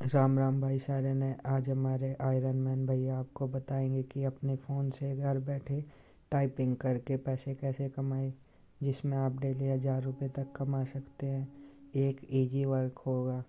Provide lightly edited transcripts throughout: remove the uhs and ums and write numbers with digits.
राम राम भाई सारे ने। आज हमारे आयरन मैन भैया आपको बताएंगे कि अपने फ़ोन से घर बैठे टाइपिंग करके पैसे कैसे कमाए, जिसमें आप डेली 1000 रुपये तक कमा सकते हैं। एक इजी वर्क होगा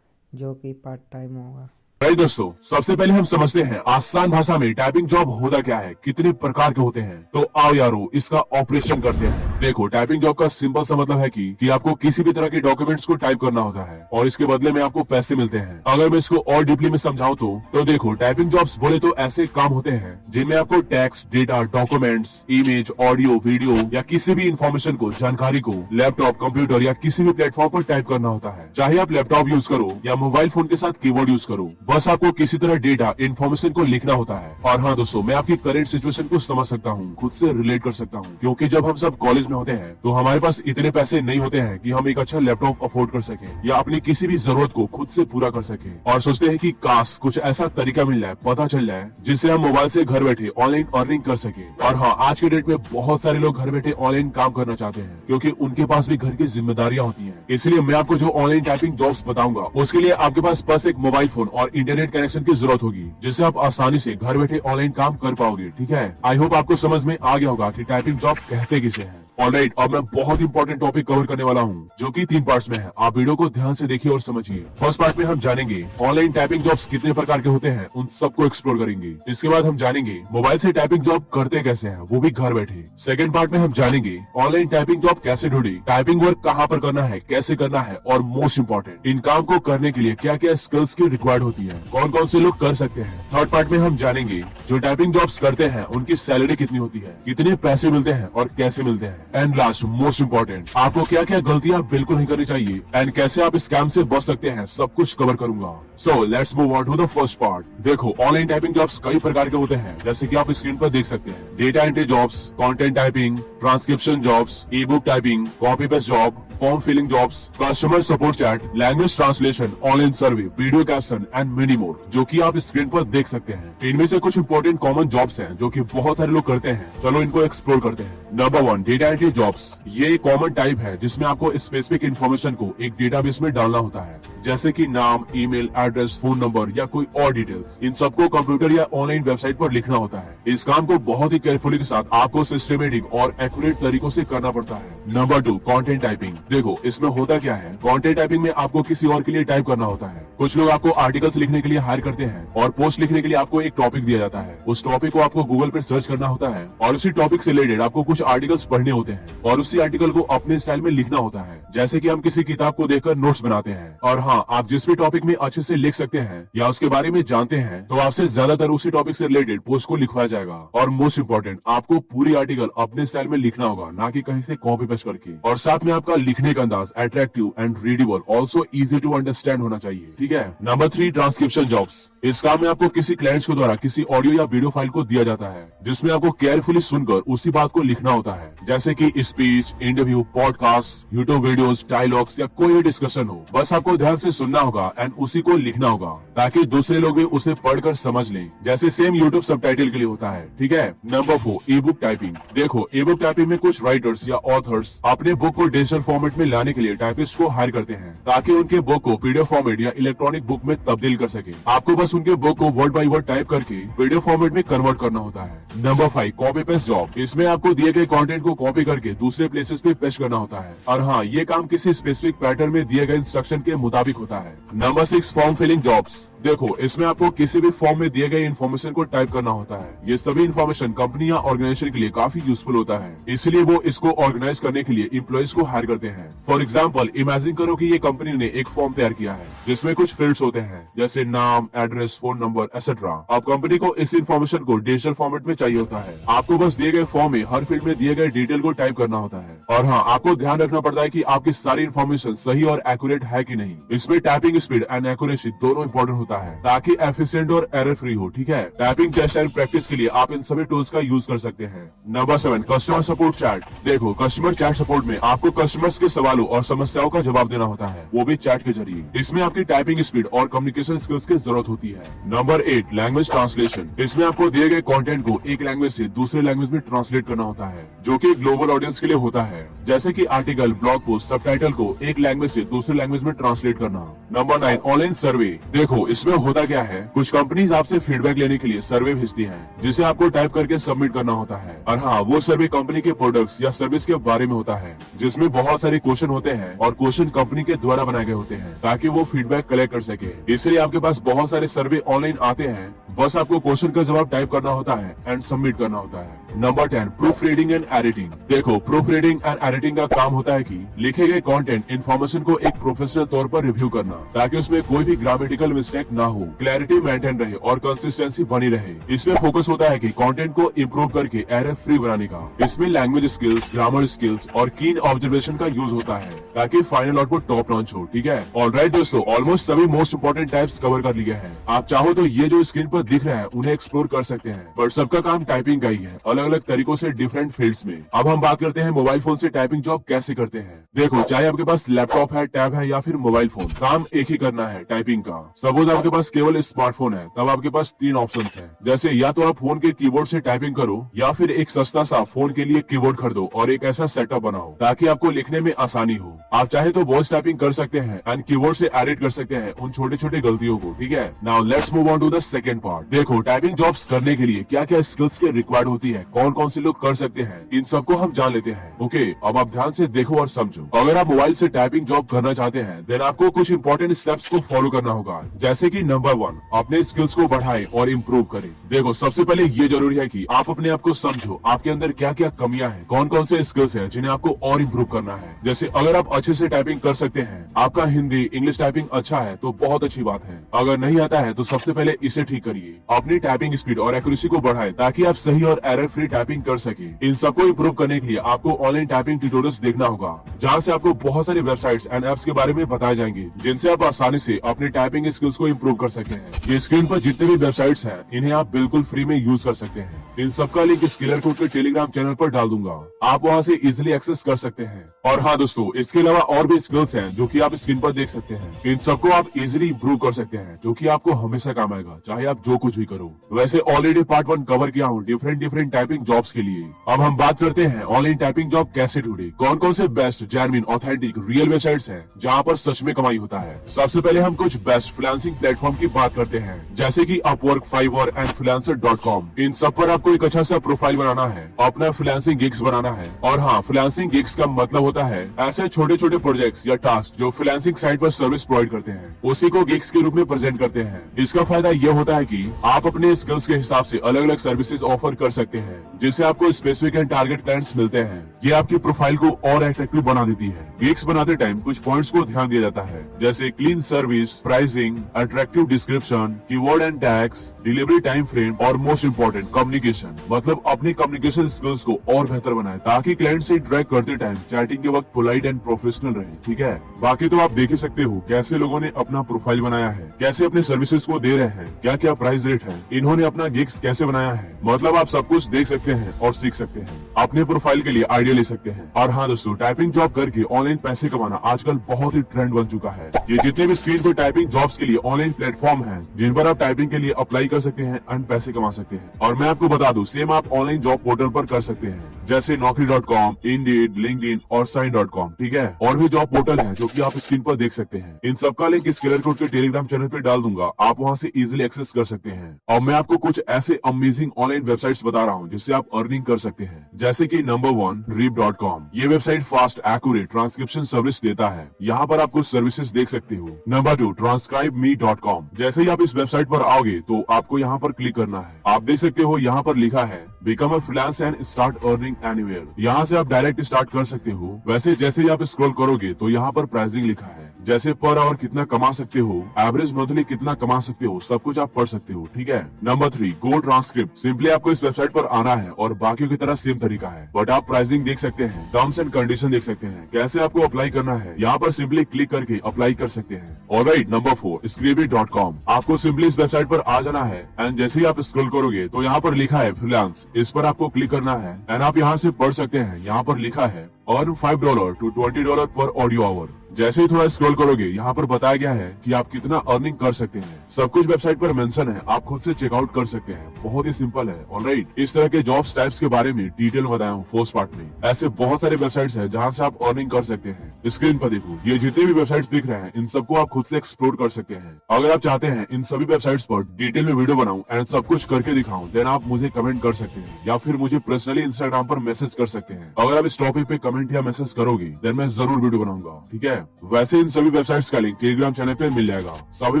जो कि पार्ट टाइम होगा। भाई दोस्तों, सबसे पहले हम समझते हैं आसान भाषा में टाइपिंग जॉब होता क्या है, कितने प्रकार के होते हैं। तो आओ यारो इसका ऑपरेशन करते हैं। देखो, टाइपिंग जॉब का सिंपल सा मतलब है कि आपको किसी भी तरह के डॉक्यूमेंट्स को टाइप करना होता है और इसके बदले में आपको पैसे मिलते हैं। अगर मैं इसको और डीपली में समझाऊं तो देखो, टाइपिंग जॉब्स बोले तो ऐसे काम होते हैं जिनमें आपको text, data, documents, image, audio, video या किसी भी इंफॉर्मेशन को, जानकारी को लैपटॉप, कंप्यूटर या किसी भी प्लेटफॉर्म पर टाइप करना होता है। चाहे आप लैपटॉप यूज करो या मोबाइल फोन के साथ कीबोर्ड यूज करो, बस आपको किसी तरह डेटा, इन्फॉर्मेशन को लिखना होता है। और हाँ दोस्तों, मैं आपकी करंट सिचुएशन को समझ सकता हूँ, खुद से रिलेट कर सकता हूँ, क्योंकि जब हम सब कॉलेज में होते हैं तो हमारे पास इतने पैसे नहीं होते हैं कि हम एक अच्छा लैपटॉप अफोर्ड कर सके या अपनी किसी भी जरूरत को खुद से पूरा कर सके, और सोचते हैं कि काश कुछ ऐसा तरीका मिल जाए, पता चल जाए, जिससे हम मोबाइल से घर बैठे ऑनलाइन अर्निंग कर सके। और हाँ, आज के डेट में बहुत सारे लोग घर बैठे ऑनलाइन काम करना चाहते हैं, क्योंकि उनके पास भी घर की जिम्मेदारियां होती हैं। इसलिए मैं आपको जो ऑनलाइन टाइपिंग जॉब्स बताऊंगा, उसके लिए आपके पास बस एक मोबाइल फोन और इंटरनेट कनेक्शन की जरूरत होगी, जिससे आप आसानी से घर बैठे ऑनलाइन काम कर पाओगे। ठीक है, आई होप आपको समझ में आ गया होगा कि टाइपिंग जॉब कहते किसे हैं। ऑलराइट, अब मैं बहुत इंपॉर्टेंट टॉपिक कवर करने वाला हूँ, जो कि 3 पार्ट्स में है। आप वीडियो को ध्यान से देखिए और समझिए। फर्स्ट पार्ट में हम जानेंगे ऑनलाइन टाइपिंग जॉब्स कितने प्रकार के होते हैं, उन सबको एक्सप्लोर करेंगे। इसके बाद हम जानेंगे मोबाइल से टाइपिंग जॉब करते कैसे हैं, वो भी घर बैठे। सेकंड पार्ट में हम जानेंगे ऑनलाइन टाइपिंग जॉब कैसे ढूंढे, टाइपिंग वर्क कहाँ पर करना है, कैसे करना है, और मोस्ट इंपॉर्टेंट, इन काम को करने के लिए क्या क्या स्किल्स की रिक्वायर्ड होती है, कौन कौन से लोग कर सकते हैं। थर्ड पार्ट में हम जानेंगे जो टाइपिंग जॉब्स करते हैं उनकी सैलरी कितनी होती है, कितने पैसे मिलते हैं और कैसे मिलते हैं। एंड लास्ट, मोस्ट इंपॉर्टेंट, आपको क्या क्या गलतियां बिल्कुल नहीं करनी चाहिए एंड कैसे आप स्कैम से बच सकते हैं, सब कुछ कवर करूंगा। So let's move on to the first part. देखो, ऑनलाइन टाइपिंग जॉब्स कई प्रकार के होते हैं, जैसे कि आप स्क्रीन पर देख सकते हैं। Data entry jobs, content typing, transcription jobs, e book typing, copy paste job, form filling jobs, customer support chat, language translation, online survey, video caption and many more, जो कि आप स्क्रीन पर देख सकते हैं। इनमें से कुछ इंपॉर्टेंट कॉमन जॉब्स हैं जो कि बहुत सारे लोग करते हैं। चलो इनको एक्सप्लोर करते हैं। Number 1, data entry jobs. ये एक कॉमन टाइप है जिसमें आपको स्पेसिफिक इन्फॉर्मेशन को एक डेटाबेस में डालना होता है, जैसे कि नाम, ईमेल एड्रेस, फोन नंबर या कोई और डिटेल्स। इन सबको कंप्यूटर या ऑनलाइन वेबसाइट पर लिखना होता है। इस काम को बहुत ही केयरफुली के साथ आपको सिस्टमेटिक और एक्यूरेट तरीकों से करना पड़ता है। Number 2, content typing. देखो, इसमें होता क्या है, कंटेंट टाइपिंग में आपको किसी और के लिए टाइप करना होता है। कुछ लोग आपको आर्टिकल्स लिखने के लिए हायर करते हैं और पोस्ट लिखने के लिए आपको एक टॉपिक दिया जाता है। उस टॉपिक को आपको गूगल पर सर्च करना होता है और उसी टॉपिक से रिलेटेड आपको कुछ आर्टिकल्स पढ़ने होते हैं और उसी आर्टिकल को अपने स्टाइल में लिखना होता है, जैसे कि हम किसी किताब को देखकर नोट्स बनाते हैं। और हाँ, आप जिस भी टॉपिक में अच्छे से लिख सकते हैं या उसके बारे में जानते हैं, तो आपसे ज्यादातर उसी टॉपिक से रिलेटेड पोस्ट को लिखवाया जाएगा। और मोस्ट इंपॉर्टेंट, आपको पूरी आर्टिकल अपने स्टाइल में लिखना होगा, ना कि कहीं से कॉपी पेस्ट करके। और साथ में आपका लिखने का अंदाज attractive and readable, also easy to understand होना चाहिए। ठीक है। Number 3, transcription jobs. इस काम में आपको किसी क्लाइंट्स के द्वारा किसी ऑडियो या वीडियो फाइल को दिया जाता है, जिसमें आपको केयरफुली सुनकर उसी बात को लिखना होता है, जैसे कि speech, interview, podcast, YouTube videos, dialogues या कोई डिस्कशन हो। बस आपको ध्यान से सुनना होगा एंड उसी को लिखना होगा, ताकि दूसरे लोग भी उसे पढ़कर समझ लें, जैसे सेम यूट्यूब सबटाइटल के लिए होता है। ठीक है। नंबर 4, ई बुक टाइपिंग। देखो, ई बुक टाइपिंग में कुछ राइटर्स या ऑथर्स अपने बुक को डिजिटल फॉर्मेट में लाने के लिए टाइपिस्ट को हायर करते हैं, ताकि उनके बुक को पीडीएफ फॉर्मेट या इलेक्ट्रॉनिक बुक में तब्दील कर सके। आपको बस उनके बुक को वर्ड बाय वर्ड टाइप करके पीडीएफ फॉर्मेट में कन्वर्ट करना होता है। Number 5, copy paste job. इसमें आपको दिए गए कंटेंट को कॉपी करके दूसरे प्लेसेस पे पेस्ट करना होता है। और हाँ, ये काम किसी स्पेसिफिक पैटर्न में दिए गए इंस्ट्रक्शन के मुताबिक होता है। Number 6, form filling jobs. देखो, इसमें आपको किसी भी फॉर्म में दिए गए इन्फॉर्मेशन को टाइप करना होता है। ये सभी इन्फॉर्मेशन कंपनी या ऑर्गेनाइजेशन के लिए काफी यूजफुल होता है, इसलिए वो इसको ऑर्गेनाइज करने के लिए इम्प्लॉइज को हायर करते हैं। फॉर एग्जाम्पल, इमेजिन करो कि ये कंपनी ने एक फॉर्म तैयार किया है जिसमें कुछ फील्ड्स होते हैं, जैसे नाम, एड्रेस, फोन नंबर एक्सेट्रा। अब कंपनी को इस इन्फॉर्मेशन को डिजिटल फॉर्मेट में चाहिए होता है। आपको बस दिए गए फॉर्म में हर फील्ड में दिए गए डिटेल को टाइप करना होता है। और हाँ, आपको ध्यान रखना पड़ता है कि आपकी सारी इन्फॉर्मेशन सही और एक्यूरेट है कि नहीं। इसमें टाइपिंग स्पीड एंड एक्यूरेसी दोनों इंपॉर्टेंट होता है, ताकि एफिशिएंट और एरर फ्री हो। ठीक है। टाइपिंग टेस्ट एंड प्रैक्टिस के लिए आप इन सभी टूल्स का यूज कर सकते हैं। Number 7, customer support chat. देखो, कस्टमर चैट सपोर्ट में आपको कस्टमर्स के सवालों और समस्याओं का जवाब देना होता है, वो भी चैट के जरिए। इसमें आपकी टाइपिंग स्पीड और कम्युनिकेशन स्किल्स की जरूरत होती है। Number 8, language translation. इसमें आपको दिए गए कंटेंट को एक लैंग्वेज से दूसरे लैंग्वेज में ट्रांसलेट करना होता है, जो कि ग्लोबल ऑडियंस के लिए होता है। है, जैसे कि आर्टिकल, ब्लॉग पोस्ट, सबटाइटल को एक लैंग्वेज से दूसरे लैंग्वेज में ट्रांसलेट करना। Number 9, online survey. देखो इसमें होता क्या है, कुछ कंपनीज आपसे फीडबैक लेने के लिए सर्वे भेजती हैं, जिसे आपको टाइप करके सबमिट करना होता है। और हाँ, वो सर्वे कंपनी के प्रोडक्ट्स या सर्विस के बारे में होता है, जिसमें बहुत सारे क्वेश्चन होते हैं और क्वेश्चन कंपनी के द्वारा बनाए गए होते हैं ताकि वो फीडबैक कलेक्ट कर सके। इसलिए आपके पास बहुत सारे सर्वे ऑनलाइन आते हैं, बस आपको क्वेश्चन का जवाब टाइप करना होता है एंड सबमिट करना होता है। Number 10, proof reading and editing. देखो प्रूफ रीडिंग एंड एडिटिंग का काम होता है कि लिखे गए कंटेंट इन्फॉर्मेशन को एक प्रोफेशनल तौर पर रिव्यू करना, ताकि उसमें कोई भी ग्रामेटिकल मिस्टेक ना हो, क्लैरिटी मेंटेन रहे और कंसिस्टेंसी बनी रहे। इसमें फोकस होता है कि कंटेंट को इम्प्रूव करके एरर फ्री बनाने का। इसमें लैंग्वेज स्किल्स, ग्रामर स्किल्स और कीन ऑब्जर्वेशन का यूज होता है ताकि फाइनल आउटपुट टॉप नॉच हो। ठीक है, ऑलराइट दोस्तों, ऑलमोस्ट सभी मोस्ट इंपोर्टेंट टाइप्स कवर कर लिए हैं। आप चाहो तो ये जो स्क्रीन पर दिख रहे हैं उन्हें एक्सप्लोर कर सकते हैं, पर सबका काम टाइपिंग का ही है, अलग अलग तरीकों से डिफरेंट फील्ड्स में। अब हम बात करते हैं मोबाइल फोन से टाइपिंग जॉब कैसे करते हैं। देखो, चाहे आपके पास लैपटॉप है, टैब है या फिर मोबाइल फोन, काम एक ही करना है टाइपिंग का। सपोज आपके पास केवल स्मार्टफोन है, तब आपके पास 3 ऑप्शन है, जैसे या तो आप फोन के कीबोर्ड से टाइपिंग करो या फिर एक सस्ता सा फोन के लिए कीबोर्ड खरीदो और एक ऐसा सेटअप बनाओ ताकि आपको लिखने में आसानी हो। आप चाहे तो वॉइस टाइपिंग कर सकते हैं एंड कीबोर्ड से एडिट कर सकते हैं उन छोटे छोटे गलतियों को। ठीक है, now let's move on to the second part. देखो, टाइपिंग जॉब्स करने के लिए क्या क्या स्किल्स के रिक्वायर्ड होती है, कौन कौन से लोग कर सकते हैं, इन सबको हम जान लेते हैं। ओके, अब आप ध्यान से देखो और समझो। अगर आप मोबाइल से टाइपिंग जॉब करना चाहते हैं, देन आपको कुछ इंपॉर्टेंट स्टेप्स को फॉलो करना होगा, जैसे कि नंबर 1, अपने स्किल्स को बढ़ाएं और इम्प्रूव करें। देखो, सबसे पहले ये जरूरी है कि आप अपने आप को समझो, आपके अंदर क्या क्या कमियां हैं, कौन कौन से स्किल्स हैं जिन्हें आपको और इम्प्रूव करना है। जैसे अगर आप अच्छे से टाइपिंग कर सकते हैं, आपका हिंदी, इंग्लिश टाइपिंग अच्छा है तो बहुत अच्छी बात है। अगर नहीं आता है तो सबसे पहले इसे ठीक करिए, अपनी टाइपिंग स्पीड और एक्यूरेसी को बढ़ाएं ताकि आप सही और एरर फ्री टाइपिंग कर सके। इन सबको इम्प्रूव करने के लिए आपको ऑनलाइन टाइपिंग ट्यूटोरियल्स देखना होगा, जहाँ से आपको बहुत सारी वेबसाइट्स एंड एप्स के बारे में बताए जाएंगे, जिनसे आप आसानी से अपने टाइपिंग स्किल्स को इम्प्रूव कर सकते हैं। ये स्क्रीन पर जितने भी वेबसाइट्स हैं, इन्हें आप बिल्कुल फ्री में यूज कर सकते हैं। इन सबका लिंक इस किलर कोड के टेलीग्राम चैनल पर डाल दूंगा, आप वहाँ से इजिली एक्सेस कर सकते हैं। और हाँ दोस्तों, इसके अलावा और भी स्किल्स हैं जो कि आप स्क्रीन पर देख सकते हैं। इन सबको आप इजिली इम्प्रूव कर सकते हैं, जो कि आपको हमेशा काम आएगा, चाहे आप जो कुछ भी करो। वैसे ऑलरेडी पार्ट 1 कवर किया हूँ डिफरेंट टाइपिंग जॉब्स के लिए। अब हम बात करते हैं ऑनलाइन टाइपिंग जॉब कैसे ढूंढे, कौन कौन से best, genuine, authentic, real websites हैं जहाँ पर सच में कमाई होता है। सबसे पहले हम कुछ बेस्ट फ्रीलांसिंग प्लेटफॉर्म की बात करते हैं, जैसे कि अपवर्क, फाइवर एंड freelancer.com। इन सब पर आपको एक अच्छा सा प्रोफाइल बनाना है, अपना फ्रीलांसिंग गिग्स बनाना है। और हाँ, फ्रीलांसिंग गिग्स का मतलब होता है ऐसे छोटे छोटे प्रोजेक्ट्स या टास्क जो फ्रीलांसिंग साइट पर सर्विस प्रोवाइड करते हैं, उसी को गिग्स के रूप में प्रेजेंट करते हैं। इसका फायदा ये होता है कि आप अपने स्किल्स के हिसाब से अलग अलग सर्विसेज ऑफर कर सकते हैं, जिससे आपको स्पेसिफिक एंड टारगेट क्लाइंट्स मिलते हैं। ये आपकी प्रोफाइल को और अट्रैक्टिव बना देती है। गिग्स बनाते टाइम कुछ पॉइंट्स को ध्यान दिया जाता है, जैसे clean service, pricing, attractive description, keyword and tags, delivery time frame और मोस्ट इम्पोर्टेंट कम्युनिकेशन। मतलब अपनी कम्युनिकेशन स्किल्स को और बेहतर बनाए ताकि क्लाइंट से इंटरेक्ट करते टाइम चैटिंग के वक्त पोलाइट एंड प्रोफेशनल रहे। ठीक है, बाकी तो आप देख ही सकते हो कैसे लोगों ने अपना प्रोफाइल बनाया है, कैसे अपने सर्विसेज को दे रहे हैं, क्या क्या प्राइस रेट है, इन्होंने अपना गिग्स कैसे बनाया है। मतलब आप सब कुछ देख सकते हैं और सीख सकते हैं, अपने प्रोफाइल के लिए आइडिया ले सकते हैं। और हाँ दोस्तों, टाइपिंग जॉब करके ऑनलाइन पैसे कमाना आजकल बहुत ही ट्रेंड बन चुका है। ये जितने भी स्क्रीन पर टाइपिंग जॉब्स के लिए ऑनलाइन प्लेटफॉर्म हैं, जिन पर आप टाइपिंग के लिए अप्लाई कर सकते हैं एंड पैसे कमा सकते हैं। और मैं आपको बता दूं, सेम आप ऑनलाइन जॉब पोर्टल पर कर सकते हैं, जैसे naukri.com, Indeed, LinkedIn और Sign.com। ठीक है, और भी जॉब पोर्टल हैं जो कि आप स्क्रीन पर देख सकते हैं। इन सबका लिंक इस किलर कोड के टेलीग्राम चैनल पे डाल दूंगा, आप वहां से इजीली एक्सेस कर सकते हैं। और मैं आपको कुछ ऐसे अमेजिंग ऑनलाइन वेबसाइट्स बता रहा हूँ जिससे आप अर्निंग कर सकते हैं, जैसे कि नंबर 1 reap.com। ये website fast, accurate transcription service देता है, यहाँ पर आप कुछ सर्विसेज देख सकते हो। Number 2 transcribeme.com। जैसे ही आप इस वेबसाइट पर आओगे तो आपको यहाँ पर क्लिक करना है। आप देख सकते हो यहाँ पर लिखा है become a freelance and start earning anywhere. यहाँ से आप डायरेक्ट स्टार्ट कर सकते हो। वैसे जैसे ही आप स्क्रॉल करोगे तो यहाँ पर प्राइसिंग लिखा है, जैसे पर आवर कितना कमा सकते हो, एवरेज मंथली कितना कमा सकते हो, सब कुछ आप पढ़ सकते हो। ठीक है, नंबर 3 गो ट्रांसक्रिप्ट। सिंपली आपको इस वेबसाइट पर आना है और बाकियों की तरह सेम तरीका है, बट आप प्राइसिंग देख सकते हैं, टर्म्स एंड कंडीशन देख सकते हैं, कैसे आपको अप्लाई करना है, यहाँ पर सिंपली क्लिक करके अप्लाई कर सकते हैं। Alright, number 4 scribit.com। आपको सिंपली इस वेबसाइट पर आ जाना है एंड जैसे ही आप स्क्रॉल करोगे तो यहाँ पर लिखा है फ्रीलांस, इस पर आपको क्लिक करना है एंड आप यहाँ से पढ़ सकते हैं। यहाँ पर लिखा है अर्न $5 to $20 पर ऑडियो आवर। जैसे ही थोड़ा स्क्रॉल करोगे यहाँ पर बताया गया है कि आप कितना अर्निंग कर सकते हैं। सब कुछ वेबसाइट पर मेंशन है, आप खुद से चेकआउट कर सकते हैं। बहुत ही सिंपल है। ऑलराइट, इस तरह के जॉब्स टाइप्स के बारे में डिटेल बताया हूँ फर्स्ट पार्ट में। ऐसे बहुत सारे वेबसाइट्स हैं जहाँ से आप अर्निंग कर सकते हैं। स्क्रीन पर देखो, ये जितने भी वेबसाइट्स दिख रहे हैं इन सबको आप खुद से एक्सप्लोर कर सकते हैं। अगर आप चाहते हैं इन सभी वेबसाइट्स पर डिटेल में वीडियो बनाऊं एंड सब कुछ करके दिखाऊं, देन आप मुझे कमेंट कर सकते हैं या फिर मुझे पर्सनली इंस्टाग्राम पर मैसेज कर सकते हैं। अगर आप इस टॉपिक पे कमेंट या मैसेज करोगे देन मैं जरूर वीडियो बनाऊंगा, ठीक है। वैसे इन सभी वेबसाइट्स का लिंक टेलीग्राम चैनल पे मिल जाएगा। सभी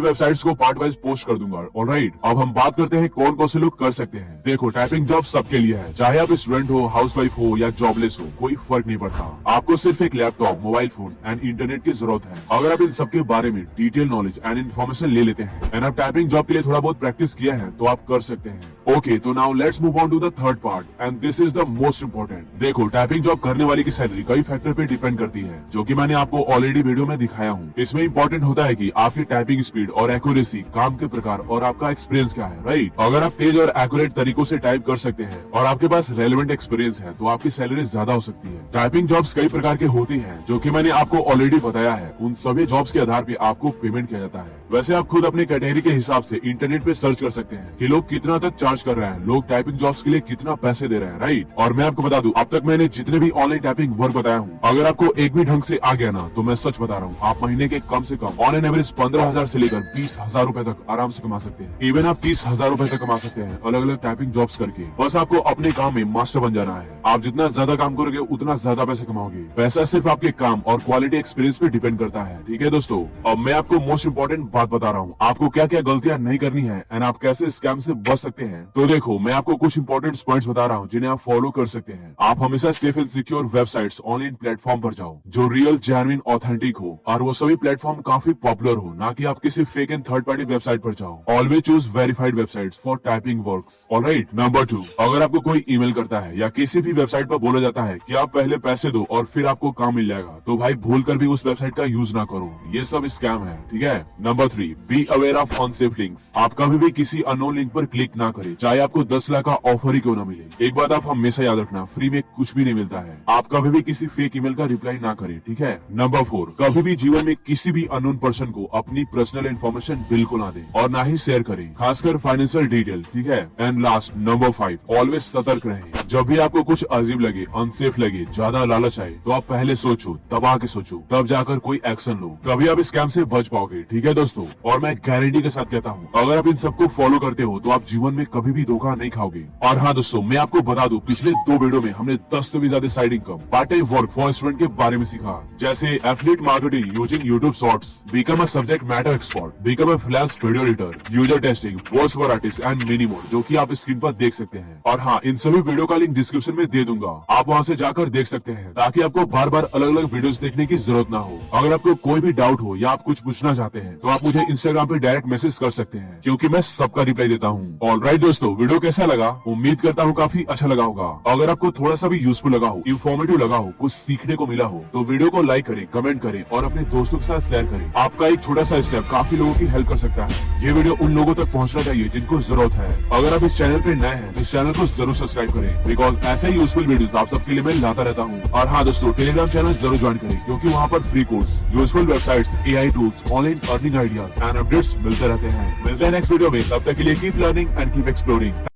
वेबसाइट्स को पार्ट वाइज पोस्ट कर दूंगा। ऑलराइट, अब हम बात करते हैं कौन कौन से लोग कर सकते हैं। देखो, टाइपिंग जॉब सबके लिए है, चाहे आप स्टूडेंट हो, हाउसवाइफ हो या जॉबलेस हो, कोई फर्क नहीं पड़ता। आपको सिर्फ एक laptop, mobile phone and internet की जरूरत है। अगर आप इन सबके बारे में डिटेल नॉलेज एंड इन्फॉर्मेशन ले लेते हैं एंड आप टाइपिंग जॉब के लिए थोड़ा बहुत प्रैक्टिस किया है तो आप कर सकते हैं। ओके, तो now let's move on to the third part and this is the most important. देखो, टाइपिंग जॉब करने वाले की सैलरी कई फैक्टर पे डिपेंड करती है, जो कि मैंने आपको ऑलरेडी वीडियो में दिखाया हूँ। इसमें इंपॉर्टेंट होता है कि आपकी टाइपिंग स्पीड और एक्यूरेसी, काम के प्रकार और आपका एक्सपीरियंस क्या है, राइट। अगर आप तेज और एक्यूरेट तरीकों से टाइप कर सकते हैं और आपके पास रेलेवेंट एक्सपीरियंस है तो आपकी सैलरी ज्यादा हो सकती है। टाइपिंग जॉब्स कई प्रकार की होती हैं, जो कि मैंने आपको ऑलरेडी बताया है। उन सभी जॉब्स के आधार पे आपको पेमेंट किया जाता है। वैसे आप खुद अपनी कैटेगरी के हिसाब से इंटरनेट पे सर्च कर सकते हैं कि लोग कितना तक चार्ज कर रहे हैं, लोग टाइपिंग जॉब्स के लिए कितना पैसे दे रहे हैं, राइट। और मैं आपको बता दूं, अब तक मैंने जितने भी ऑनलाइन टाइपिंग वर्क बताया हूँ, अगर आपको एक भी ढंग से आ गया ना, तो मैं सच बता रहा हूँ, आप महीने के कम से कम ऑन एन एवरेज 15,000 से लेकर 20,000 रूपए तक आराम से कमा सकते हैं। इवन आप 30,000 रूपए तक कमा सकते हैं अलग अलग टाइपिंग जॉब्स करके। बस आपको अपने काम में मास्टर बन जाना है। आप जितना ज्यादा काम करोगे उतना ज्यादा पैसे कमाओगे। पैसा सिर्फ आपके काम और क्वालिटी एक्सपीरियंस पे डिपेंड करता है, ठीक है दोस्तों। अब मैं आपको मोस्ट इंपोर्टेंट बात बता रहा हूँ, आपको क्या क्या गलतियां नहीं करनी है एंड आप कैसे स्कैम से बच सकते हैं। तो देखो, मैं आपको कुछ इंपॉर्टेंट पॉइंट्स बता रहा हूँ जिन्हें आप फॉलो कर सकते हैं। आप हमेशा safe and secure websites, online platform पर जाओ जो रियल, जेन्युइन, ऑथेंटिक हो और वो सभी प्लेटफॉर्म काफी पॉपुलर हो, ना कि आप किसी fake and third party website पर जाओ। Always choose verified websites for typing works. Alright, number 2, अगर आपको कोई ईमेल करता है या किसी भी वेबसाइट पर बोला जाता है कि आप पहले पैसे दो और फिर आपको काम मिल जाएगा, तो भाई भूल कर भी उस वेबसाइट का यूज ना करो, ये सब स्कैम है, ठीक है। Number 3, be aware of unsafe links. आप कभी भी किसी अननोन लिंक पर क्लिक ना करें, चाहे आपको 10 लाख का ऑफर ही क्यों ना मिले। एक बात आप हमेशा याद रखना, फ्री में कुछ भी नहीं मिलता है। आप कभी भी किसी फेक ईमेल का रिप्लाई ना करें, ठीक है। नंबर 4, कभी भी जीवन में किसी भी अननोन पर्सन को अपनी पर्सनल इन्फॉर्मेशन बिल्कुल ना दें और ना ही शेयर करें, खासकर फाइनेंशियल डिटेल, ठीक है। एंड लास्ट, नंबर 5, ऑलवेज सतर्क रहें। जब भी आपको कुछ अजीब लगे, अनसेफ लगे, ज्यादा लालच आए, तो आप पहले सोचो, दबा के सोचो, तब जाकर कोई एक्शन लो, तभी आप स्कैम से बच पाओगे, ठीक है दोस्तों। और मैं गारंटी के साथ कहता हूँ, अगर आप इन सबको फॉलो करते हो तो आप जीवन में कभी भी धोखा नहीं खाओगे। और हाँ दोस्तों, मैं आपको बता दूं, पिछले 2 वीडियो में हमने 10 से भी ज्यादा side income, part time work for student के बारे में सीखा, जैसे affiliate marketing using YouTube shorts, become a subject matter expert, become a freelance video editor, user testing, voice over artist and many more, जो कि आप स्क्रीन पर देख सकते हैं। और हाँ, इन सभी वीडियो का लिंक डिस्क्रिप्शन में दे दूंगा, आप वहाँ से जाकर देख सकते हैं, ताकि आपको बार बार अलग अलग वीडियोस देखने की जरूरत ना हो। अगर आपको कोई भी डाउट हो या आप कुछ पूछना चाहते हैं तो आप मुझे इंस्टाग्राम पे डायरेक्ट मैसेज कर सकते हैं, क्योंकि मैं सबका रिप्लाई देता हूँ। ऑलराइट दोस्तों, वीडियो कैसा लगा? उम्मीद करता हूँ काफी अच्छा लगा होगा। अगर आपको थोड़ा सा भी यूजफुल लगा हो, इंफॉर्मेटिव लगा हो, कुछ सीखने को मिला हो, तो वीडियो को लाइक करें, कमेंट करें और अपने दोस्तों के साथ शेयर करें। आपका एक छोटा सा स्टेप काफी लोगों की हेल्प कर सकता है। ये वीडियो उन लोगों तक पहुंचना चाहिए जिनको जरूरत है। अगर आप इस चैनल पे नए हैं तो इस चैनल को जरूर सब्सक्राइब करें, बिकॉज ऐसे ही यूजफुल वीडियोस आप सबके लिए मैं लाता रहता हूँ। और हाँ दोस्तों, टेलीग्राम चैनल जरूर ज्वाइन करें, क्योंकि वहाँ पर free course, useful websites, AI tools, online earning ideas and updates मिलते रहते हैं। मिलते हैं नेक्स्ट वीडियो में, तब तक के लिए keep learning and keep exploring.